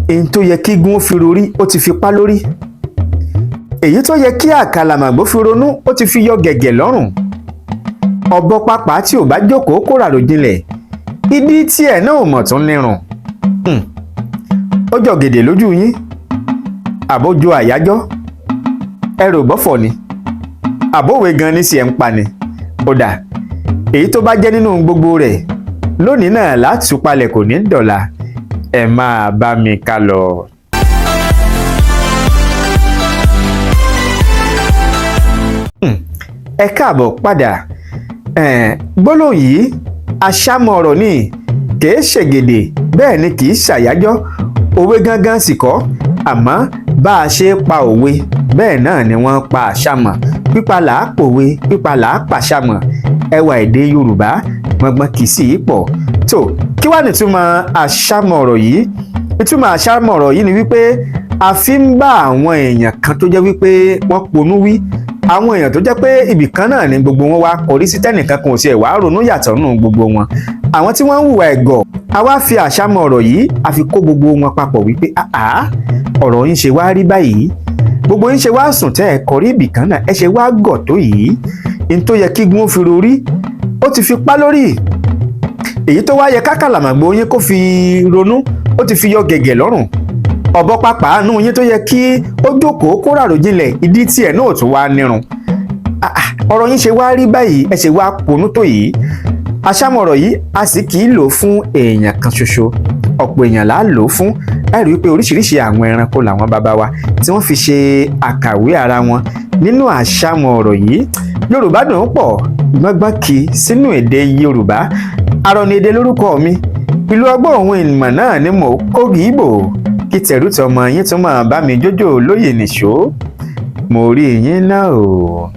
èyí tó yẹ kí gún fi rorí ó ti fi pá lórí, èyí tó yẹ kí àkàlàmàgbò fi ronú ó ti fi yọ gẹ̀gẹ̀ lọ́rùn. ọ̀bọ pápá tí ò bá jókòó kó ràrò jinlẹ̀, ìdí tí ẹ̀ náà ò mọ̀ tún nírun. ó jọ gèdè lójú yín àbójú àyájọ́, ẹ rò bọ́fọ̀ ni àbówe gan ní sí ẹ̀ ń pa ni. ó dà, èyí tó bá jẹ́ nínú gbogbo rẹ̀ lónìí náà látúpalẹ̀ kò ní dọ̀la. ẹ máa bá mi ká lọ. ẹ káàbọ̀ padà. gbólóhùn yìí àṣàmọ̀ ọ̀rọ̀ ni, kìí ṣègèdè bẹ́ẹ̀ ni kìí ṣàyájọ́, òwe gangan sì kọ́, àmọ́ bá a ṣe pa òwe bẹ́ẹ̀ náà ni wọ́n pa àṣàmọ̀. pípa là á pòwe, pípa là á pàṣàmọ̀. ẹwà èdè Yorùbá gbọ̀ngbọ̀n kì í sì í pọ̀. tó kí wàá nìtumọ̀ àṣàmọ̀ ọ̀rọ̀ yìí? ìtumọ̀ àṣàmọ̀ ọ̀rọ̀ yìí ni wípé a fi ń bá àwọn èèyàn kan tó jẹ́ wípé wọ́n ponú wí, àwọn èèyàn tó jẹ́ pé ibì kan náà ni gbogbo wọn wá kọrí sí, tẹ́nìkan kan ò tiẹ̀ wá ronú yàtọ̀ nù gbogbo wọn. àwọn tí wọ́n ń hùwà ẹ̀gọ̀, a wá fi àṣàmọ̀ ọ̀rọ̀ yìí a fi kó gbogbo wọn papọ̀ wípé ọ̀rọ̀ yín ṣe wá rí báyìí, gbogbo yín ṣe wá sùn tẹ́ ẹ kọrí ibì kan náà, ẹ ṣe wá gọ̀ tó yìí. n tó yẹ kí gún fi rorí ó ti fi pá lórí, èyí tó wá yẹ kákàlàmàgbò yín kó fi ronú ó ti fi yọ gẹ̀gẹ̀ lọ́rùn. ọ̀bọ pápá àánú yín tó yẹ kí ó jókòó kó ràrò jinlẹ̀, ìdí tí ẹ̀ náà tún wá nírun. ọ̀rọ̀ yín ṣe wá rí báyìí, ẹ ṣe wá ponú tó yìí. àṣàmọ̀ ọ̀rọ̀ yìí a sì kì í lò fún èèyàn kan ṣoṣo, ọ̀pọ̀ èèyàn là á lò fún. ẹ rí i pé oríṣiríṣi àwọn ẹranko làwọn bàbá wa tí wọ́n fi ṣe àkàwé ara wọn nínú àṣàmọ̀ ọ̀rọ̀ yìí. Yorùbá dùn ún pọ̀ gbọ́ngbọ́n kì í sínú èdè Yorùbá. Arọ̀nìèdè lórúkọ mi, ìlú ọgbọ́n òun ìmọ̀ náà ni mò ń kógi ìbò. kí tẹ̀rù tọmọ yín tún máa bá mi jójó lóye nìṣó. mo rí yín náà o.